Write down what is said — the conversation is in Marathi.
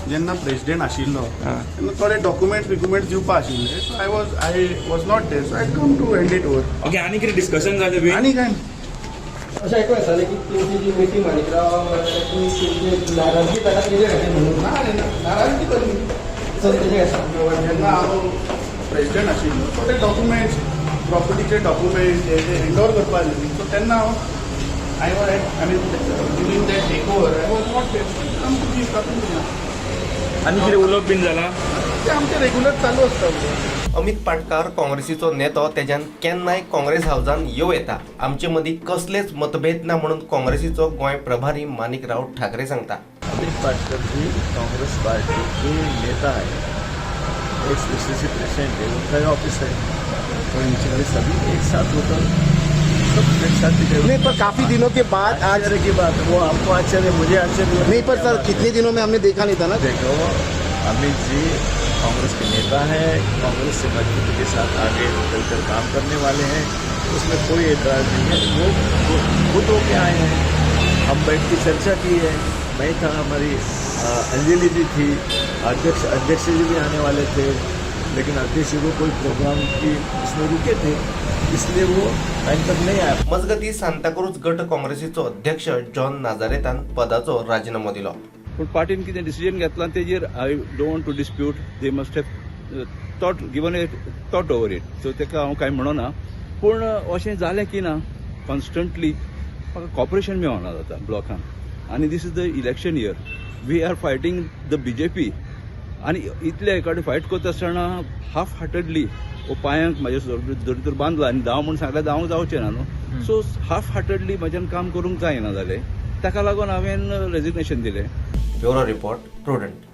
जेन्ना प्रेसिडेंट आशिल्लो तेन्ना थोडे डॉक्युमेंट्स दिवपा आशिल्ले, so I was not there, so I come to hand it over. Okay, आनी कितें डिस्कशन जालें बी? आनी काय अशें आयकूं येतालें की तुमची जी मिटींग माणिकराव नाराजगी ताका तेजे खातीर म्हणून नाराजगी करी. सो तेजे खातीर जेन्ना हांव प्रेसिडेंट आशिल्लो थोडे डॉक्युमेंट्स, प्रॉपर्टीचे डॉक्युमेंट्स हे हँड ओवर करपा जाय, सो तेन्ना I mean during that take over I was not there. आनी कितें उलोवप बीन जाला? ते आमचे रेग्युलर चालू आसता. अमित पाटकार काँग्रेसीचो नेतो तेज्यान केन्नाय काँग्रेस हावजान येव येता. आमचे मदीं कसलेच मतभेद ना म्हणून काँग्रेसीचो गोंय प्रभारी माणिकराव ठाकरे सांगता. अमित पाटकर जी कांग्रेस पार्टी के नेता है, एक्स पीसीसी प्रेसिडेंट है, उनका ही ऑफिस है, तो इनसे सभी एक साथ होकर सब एक साथ नहीं, पर काफी दिनों के बाद आज आश्चर्य की बात, वो आपको आश्चर्य, मुझे आश्चर्य नहीं, पर सर कितने दिनों में हमने देखा नहीं था ना. देखो, अमित जी कांग्रेस के नेता हैं, कांग्रेस से मजबूती के साथ आगे चलकर काम करने वाले हैं, उसमें कोई एतराज़ नहीं है. वो खुद होके आए हैं, हम बैठ की चर्चा की है, मैं था, हमारी अंजलि जी थी, अध्यक्ष जी भी आने वाले थे, लेकिन अध्यक्ष जी को कोई प्रोग्राम की उसमें रुके थे, इसलिए वो टाइम तक नहीं आया. मजगती सांताक्रूज गट काँग्रेसीचो अध्यक्ष जॉन नाजारेतान पदाचो राजीनामो दिलो. पूण पार्टीन कितें डिसिजन घेतलां तेजेर I don't want to dispute. They must have thought given a thought over it, so तेका हांव कांय म्हणना. पूण अशें जालें की ना, कॉन्स्टंटली म्हाका कॉपरेशन मेळना जाता ब्लॉकान, आनी this is the election year. We are fighting the BJP, आनी इतले एकाडे फायट करता आसतना हाफ हार्टेडली पांयांक म्हाज्या जर बांदला आनी धांव म्हणून सांगल्यार धांव जावचें ना न्हू. सो हाफ हार्टेडली म्हाज्यान काम करूंक जायना जालें, ताका लागून हांवें रेजिग्नेशन दिलें. Bureau report, prudent.